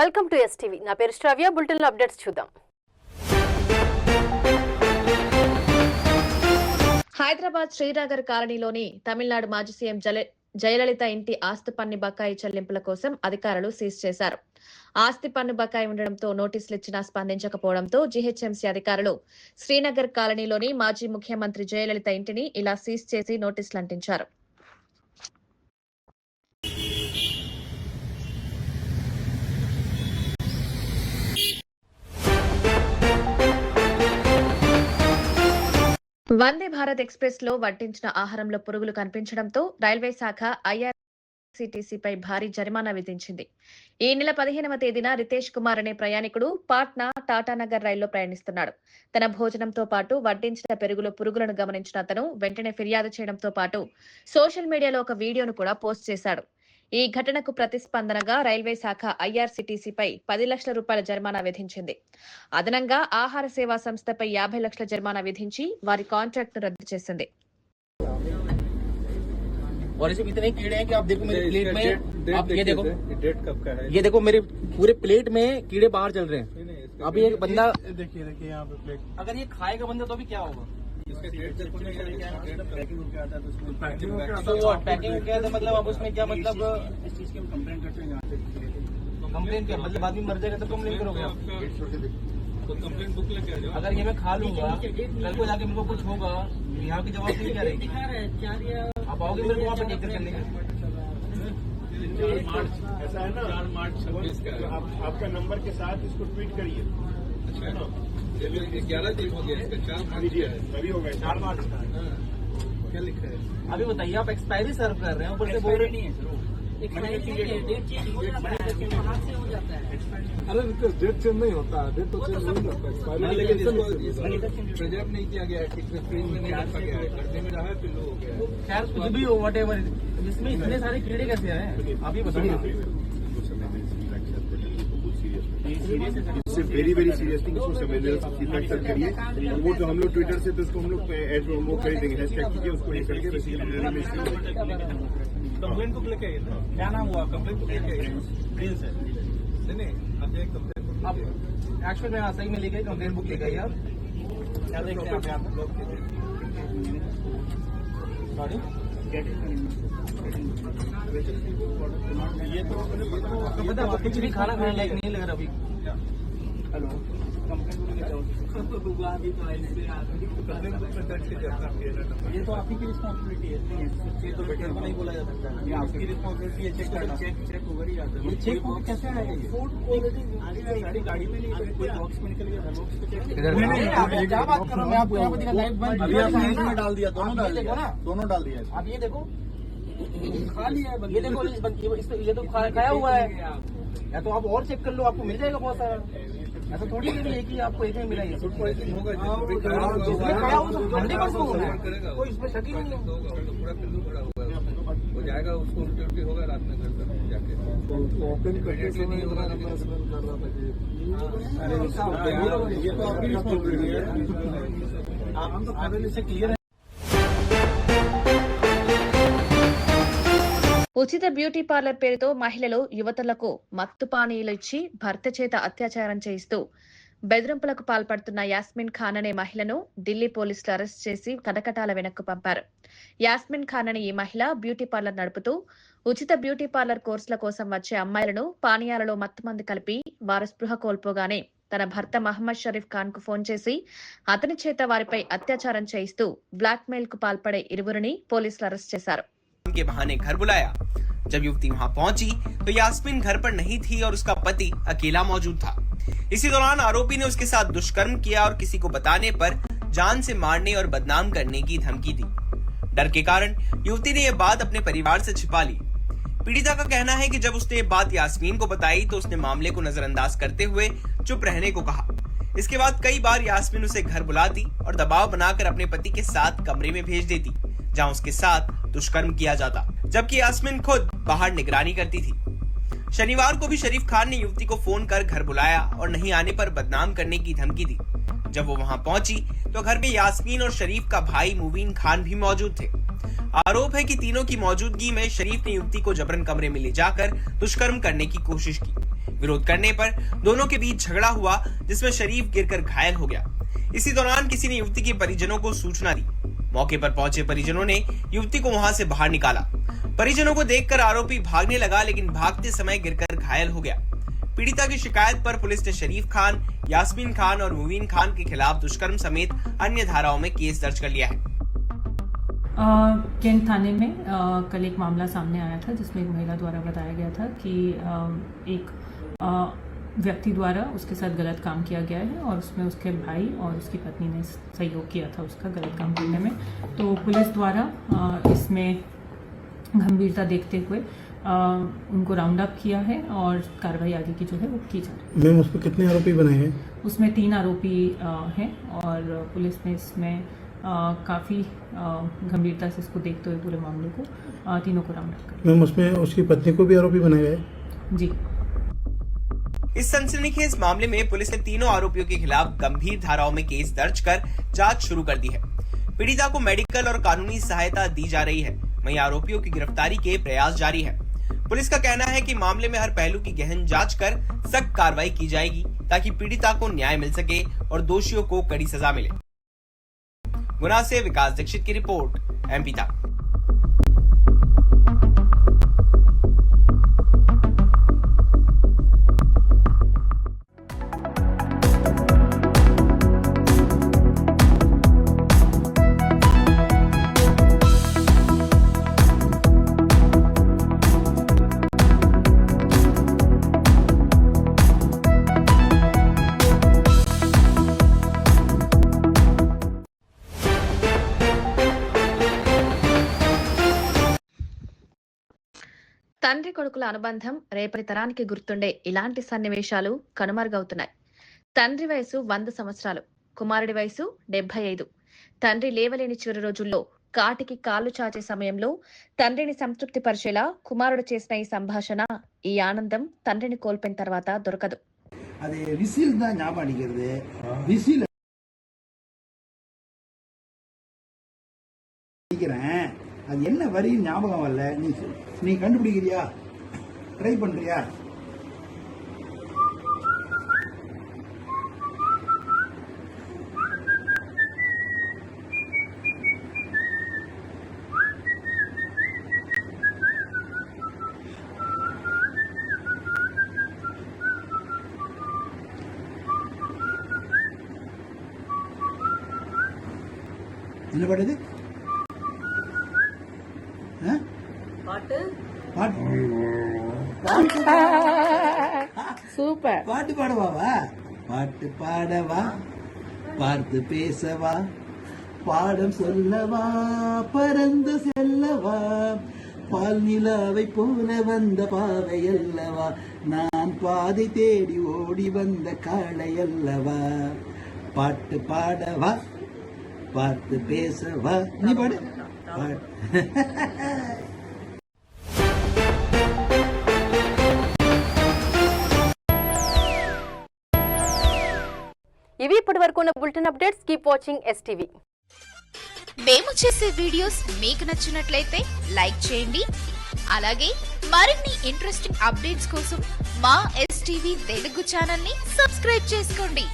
Welcome to STV. నా పేరు శ్రావ్య. బులెటిన్లో అప్డేట్స్ చూద్దాం. హైదరాబాద్ శ్రీనగర్ కాలనీలోని తమిళనాడు మాజీ సీఎం జయలలిత ఇంటి ఆస్తి పన్ను బకాయి చెల్లింపుల కోసం అధికారులు సీజ్ చేశారు. ఆస్తి పన్ను బకాయి ఉండడంతో నోటీసులు ఇచ్చినా స్పందించకపోవడంతో జీహెచ్ఎంసీ అధికారులు శ్రీనగర్ కాలనీలోని మాజీ ముఖ్యమంత్రి జయలలిత ఇంటిని ఇలా సీజ్ చేసి నోటీసులు అంటించారు. వందే భారత్ ఎక్స్ప్రెస్ లో వడ్డించిన ఆహారంలో పురుగులు కనిపించడంతో రైల్వే శాఖ ఐఆర్సీటీసీపై భారీ జరిమానా విధించింది. ఈ నెల 15వ తేదీన రితేష్ కుమార్ అనే ప్రయాణికుడు పాట్నా టాటానగర్ రైల్లో ప్రయాణిస్తున్నాడు. తన భోజనంతో పాటు వడ్డించిన పెరుగులో పురుగులను గమనించిన అతను వెంటనే ఫిర్యాదు చేయడంతో పాటు సోషల్ మీడియాలో ఒక వీడియోను కూడా పోస్ట్ చేశాడు. ఈ ఘటనకు ప్రతిస్పందనగా రైల్వే శాఖ ఐఆర్సీటీసీపై 10 లక్షల రూపాయల జరిమానా విధించింది. అదనంగా ఆహార సేవా సంస్థపై 50 లక్షల జరిమానా విధించి వారి కాంట్రాక్ట్ ను రద్దు చేసింది. और इसमें इतने कीड़े हैं कि आप देखो मेरे प्लेट में, आप ये देखो, डेट कब का है? ये देखो मेरे पूरे प्लेट में कीड़े बाहर चल रहे हैं. अभी एक बंदा देखिए यहाँ पे प्लेट, अगर ये खाएगा बंदा तो अभी क्या होगा? पैकिंग क्या है मतलब अब उसमें क्या मतलब इस चीज की हम कंप्लेन करते हैं यहाँ से. कंप्लेन क्या मतलब आदमी मर जाएगा तो कंप्लेन करोगे आप? तो कंप्लेन बुक लेके आ जाओ. अगर ये मैं खा लूंगा कल को जाके मेरे को कुछ होगा, यहाँ की जवाब नहीं क्या रहेगी? आप आओगे मेरे को वहाँ पर टेक करने के? 4 मार्च ऐसा है ना, 4 मार्च 26 का आपका नंबर के साथ इसको ट्वीट करिए. अच्छा है ना, 11 दिन हो गया इसका, 4 मार्च अभी हो गया, 4 मार्च का क्या लिखा है अभी बताइए. आप एक्सपायरी सर्व कर रहे हैं, ऊपर से बोल रहे नहीं है. अरे डेट चेंज नहीं होता, डेट तो चेंज नहीं होता, प्रिजर्व नहीं किया गया है, फ्रीज में नहीं रखा गया है, करने में रहा है फिर लो हो गया. खैर कुछ भी हो वट एवर, इसमें इतने सारे कीड़े कैसे आए आप ये बताइए. इससे वेरी वेरी सीरियस थिंग, इसको समझने फीडबैक सर करिए. वो जो हम लोग ट्विटर से तो उसको हम लोग एड वो कर देंगे, हैशटैग कीजिए उसको, ये करके कंप्लेन बुक लेके आइए. क्या नाम हुआ? कंप्लेन बुक लेके आइए. प्लीज सर नहीं आप एक कंप्लेन बुक आप एक्चुअली में सही में लेके कंप्लेन बुक लेके आइए. आप क्या देखते हैं आप सॉरी ये तो कुछ भी खाना खाने लायक नहीं लग रहा अभी. हेलो ये तो आपकी की रिस्पॉन्सिबिलिटी है, ये तो बेटे को नहीं बोला जा सकता. ये आपकी रिस्पॉन्सिबिलिटी है. चेक करना, चेक ओवर ही आता है. चेक कैसे आएगा? फूड क्वालिटी गाड़ी में नहीं, कोई बॉक्स में निकल गया, बॉक्स पे चेक क्या बात कर रहा हूँ मैं आपको. यहाँ पे दिखा लाइव बंद में डाल दिया, दोनों डाल दिया ना, दोनों डाल दिया. आप ये देखो खा लिया है, ये देखो ये तो खाया हुआ है. या तो आप और चेक कर लो, आपको मिल जाएगा बहुत सारा. ऐसा थोड़ी नहीं है कि आपको एक ही मिला. ये फूड पॉइजनिंग होगा, 100% कोई इसमें शक ही नहीं है. पूरा पिल्लू पड़ा हुआ है, हो जाएगा, उसको उल्टी होगा रात में घर तक जाके. ओपन करके नहीं होगा. ये तो आपकी रिस्पॉन्सिबिलिटी है, हम तो पहले से क्लियर है. ఉచిత బ్యూటీ పార్లర్ పేరుతో మహిళలు యువతులకు మత్తు పానీయాలు ఇచ్చి భర్త చేత అత్యాచారం చేయిస్తూ బెదిరింపులకు పాల్పడుతున్న యాస్మిన్ ఖాన్ అనే మహిళను ఢిల్లీ పోలీసులు అరెస్ట్ చేసి కటకటాల వెనక్కు పంపారు. యాస్మిన్ ఖాన్ అనే ఈ మహిళ బ్యూటీ పార్లర్ నడుపుతూ ఉచిత బ్యూటీ పార్లర్ కోర్సుల కోసం వచ్చే అమ్మాయిలను పానీయాలలో మత్తుమందు కలిపి వారు స్పృహ కోల్పోగానే తన భర్త మహమ్మద్ షరీఫ్ ఖాన్ కు ఫోన్ చేసి అతని చేత వారిపై అత్యాచారం చేయిస్తూ బ్లాక్ మెయిల్ కు పాల్పడే ఇరువురిని పోలీసులు అరెస్ట్ చేశారు. के बहाने घर बुलाया. जब युवती वहां पहुंची तो यास्मीन घर पर नहीं थी और उसका पति अकेला मौजूद था. इसी दौरान आरोपी ने उसके साथ दुष्कर्म किया और किसी को बताने पर जान से मारने और बदनाम करने की धमकी दी. डर के कारण युवती ने यह बात अपने परिवार से छिपा ली. पीड़िता का कहना है कि जब उसने ये बात यास्मीन को बताई तो उसने मामले को नजरअंदाज करते हुए चुप रहने को कहा. इसके बाद कई बार यास्मीन उसे घर बुलाती और दबाव बनाकर अपने पति के साथ कमरे में भेज देती, जहां उसके साथ दुष्कर्म किया जाता, जबकि यास्मीन खुद बाहर निगरानी करती थी. शनिवार को भी शरीफ खान ने युवती को फोन कर घर बुलाया और नहीं आने पर बदनाम करने की धमकी दी. जब वो वहां पहुंची तो घर में यास्मीन और शरीफ का भाई मुबीन खान भी मौजूद थे. आरोप है कि तीनों की मौजूदगी में शरीफ ने युवती को जबरन कमरे में ले जाकर दुष्कर्म करने की कोशिश की. विरोध करने पर दोनों के बीच झगड़ा हुआ, जिसमें शरीफ गिरकर घायल हो गया। इसी दौरान किसी ने युवती के परिजनों को सूचना दी। मौके पर पहुंचे परिजनों ने युवती को वहां से बाहर निकाला। परिजनों को देखकर आरोपी भागने लगा, लेकिन भागते समय गिरकर घायल हो गया। पीड़िता की शिकायत पर पुलिस ने शरीफ खान, यास्मीन खान और मुबीन खान के खिलाफ दुष्कर्म समेत अन्य धाराओं में केस दर्ज कर लिया है। कैंट थाने में कल एक मामला सामने आया था, जिसमें एक महिला द्वारा बताया गया था कि एक व्यक्ति द्वारा उसके साथ गलत काम किया गया है और उसमें उसके भाई और उसकी पत्नी ने सहयोग किया था उसका गलत काम करने में। तो पुलिस द्वारा इसमें गंभीरता देखते हुए उनको राउंड अप किया है और कार्रवाई आगे की जो है वो की जा रही है। मैम, उस पर कितने आरोपी बनाए हैं? उसमें 3 आरोपी हैं और पुलिस ने इसमें काफ़ी गंभीरता से इसको देखते हुए पूरे मामले को तीनों को राउंड अप कर। मैम, उसमें उसकी पत्नी को भी आरोपी बनाया है? जी। इस सनसनीखेज मामले में पुलिस ने तीनों आरोपियों के खिलाफ गंभीर धाराओं में केस दर्ज कर जांच शुरू कर दी है। पीड़िता को मेडिकल और कानूनी सहायता दी जा रही है। वहीं आरोपियों की गिरफ्तारी के प्रयास जारी है। पुलिस का कहना है कि मामले में हर पहलू की गहन जांच कर सख्त कार्रवाई की जाएगी, ताकि पीड़िता को न्याय मिल सके और दोषियों को कड़ी सजा मिले। गुना से विकास दीक्षित की रिपोर्ट, MP तक। తండ్రి కొడుకుల అనుబంధం రేపటి తరానికి గుర్తుండే ఇలాంటి సన్నివేశాలు కనుమరుగవుతున్నాయి. తండ్రి వయసు 100 సంవత్సరాలు, కుమారుడి వయసు 75. తండ్రి లేవలేని చివరి రోజుల్లో కాటికి కాళ్ళు చాచే సమయంలో తండ్రిని సంతృప్తి పరిచేలా కుమారుడు చేసిన ఈ సంభాషణ, ఈ ఆనందం తండ్రిని కోల్పోయిన తర్వాత దొరకదు. அது விசில் தான் ஞாபகம் அடிக்கிறது. விசில் அடிக்கிறேன், அது என்ன வரி ஞாபகம் வரல. நீ கண்டுபிடிக்கிறியா? ட்ரை பண்றியா? என்ன பாடுது? பாட்டு சூப்பர். பாட்டு பாடவாவா? பாட்டு பாடவா, பார்த்து பேசவா, பாடம் சொல்லவா, பறந்து செல்லவா, பால் நிலாவை போல வந்த பாவை அல்லவா, நான் பாதை தேடி ஓடி வந்த காளை அல்லவா. பாட்டு பாடவா, பார்த்து பேசவா. நீ பாடு. ఇవి ఇప్పటి వరకు ఉన్న bulletin updates. Keep watching STV. మేము చేసే వీడియోస్ మీకు నచ్చినట్లయితే లైక్ చేయండి. అలాగే మరిన్ని ఇంట్రెస్టింగ్ అప్డేట్స్ కోసం మా STV తెలుగు ఛానల్ ని సబ్స్క్రైబ్ చేసుకోండి.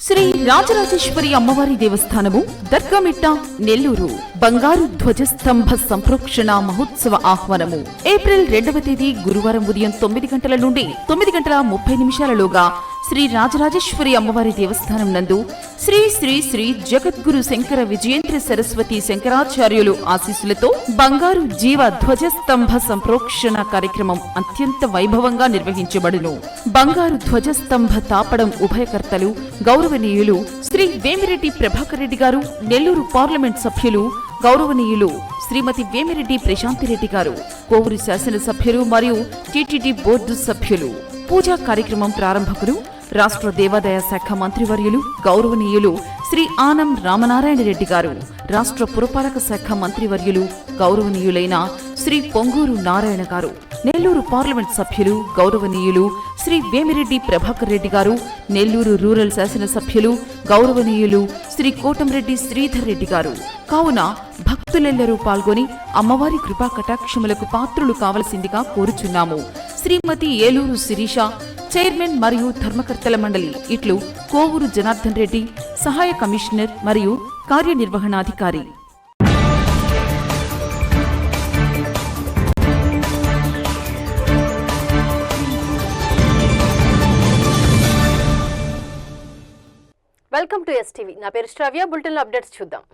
శ్రీ రాజరాజేశ్వరి అమ్మవారి దేవస్థానము దర్గామిట్ట, నెల్లూరు బంగారు ధ్వజస్తంభ సంప్రోక్షణ మహోత్సవ ఆహ్వానము ఏప్రిల్ 2వ తేదీ గురువారం ఉదయం 9 గంటల నుండి 9 గంటల 30 నిమిషాలలోగా శ్రీ రాజరాజేశ్వరి అమ్మవారి దేవస్థానం నందు శ్రీ శ్రీ శ్రీ జగద్గురు శంకర విజయేంద్ర సరస్వతి శంకరాచార్యులు ఆశీస్సులతో బంగారు జీవ ధ్వజస్తంభ సంప్రోక్షణ కార్యక్రమం అత్యంత వైభవంగా నిర్వహించబడును. బంగారు ధ్వజస్తంభ తాపడం ఉభయకర్తలు గౌరవనీయులు శ్రీ వేమిరెడ్డి ప్రభాకర్ రెడ్డి గారు, నెల్లూరు పార్లమెంట్ సభ్యులు గౌరవనీయులు శ్రీమతి వేమిరెడ్డి ప్రశాంతిరెడ్డి గారు, కోవూరు శాసనసభ్యులు మరియు టీటీడీ బోర్డు సభ్యులు. పూజా కార్యక్రమం ప్రారంభకులు రాష్ట్ర దేవాదాయ శాఖ మంత్రివర్యులు గౌరవనీయులు శ్రీ ఆనం రామనారాయణ రెడ్డి గారు, రాష్ట్ర పురపాలక శాఖ మంత్రివర్యులు గౌరవనీయులైన శ్రీ పొంగూరు నారాయణ గారు, నెల్లూరు పార్లమెంట్ సభ్యులు గౌరవనీయులు శ్రీ వేమిరెడ్డి ప్రభాకర్ రెడ్డి గారు, నెల్లూరు రూరల్ శాసనసభ్యులు గౌరవనీయులు శ్రీ కోటంరెడ్డి శ్రీధర్ రెడ్డి గారు. కావున భక్తులెల్లరూ పాల్గొని అమ్మవారి కృపా కటాక్షములకు పాత్రులు కావలసిందిగా కోరుచున్నాము. శ్రీమతి ఏలూరు శిరీష, చైర్మన్ మరియు ధర్మకర్తల మండలి ఇట్లు కోవూరు జనార్దన్ రెడ్డి, సహాయ కమిషనర్ మరియు కార్యనిర్వహణాధికారి. Welcome to STV. నా పేరు శ్రావ్య. బులెటిన్ అప్డేట్స్ చూద్దాం.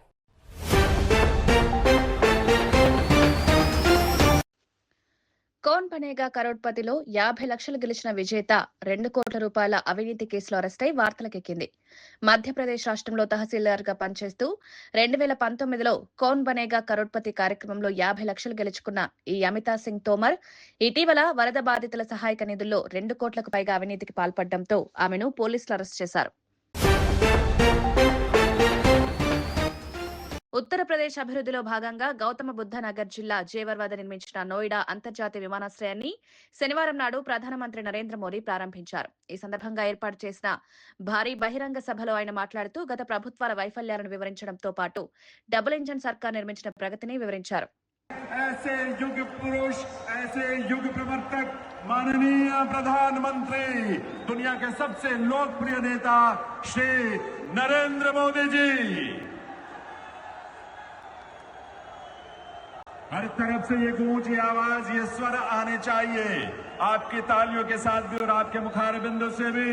కౌన్ బనేగా కరోడ్పతిలో 50 లక్షలు గెలిచిన విజేత 2 కోట్ల రూపాయల అవినీతి కేసులో అరెస్టై వార్తలకెక్కింది. మధ్యప్రదేశ్ రాష్ట్రంలో తహసీల్దార్గా పనిచేస్తూ 2019లో కౌన్ బనేగా కరోడ్పతి కార్యక్రమంలో 50 లక్షలు గెలుచుకున్న ఈ అమితా సింగ్ తోమర్ ఇటీవల వరద బాధితుల సహాయక నిధుల్లో 2 కోట్లకు పైగా అవినీతికి పాల్పడడంతో ఆమెను పోలీసులు అరెస్ట్ చేశారు. ఉత్తరప్రదేశ్ అభివృద్ధిలో భాగంగా గౌతమ బుద్ధ నగర్ జిల్లా జేవర్ వద్ద నిర్మించిన నోయిడా అంతర్జాతీయ విమానాశ్రయాన్ని శనివారం నాడు ప్రధానమంత్రి నరేంద్ర మోదీ ప్రారంభించారు. ఈ సందర్భంగా ఏర్పాటు చేసిన భారీ బహిరంగ సభలో ఆయన మాట్లాడుతూ గత ప్రభుత్వాల వైఫల్యాలను వివరించడంతో పాటు డబుల్ ఇంజన్ సర్కార్ నిర్మించిన ప్రగతిని వివరించారు. माननीय प्रधानमंत्री दुनिया के सबसे लोकप्रिय नेता श्री नरेंद्र मोदी जी, हर तरफ से ये गूंज, ये आवाज, ये स्वर आने चाहिए आपकी तालियों के साथ भी और आपके मुखारबिंदों से भी.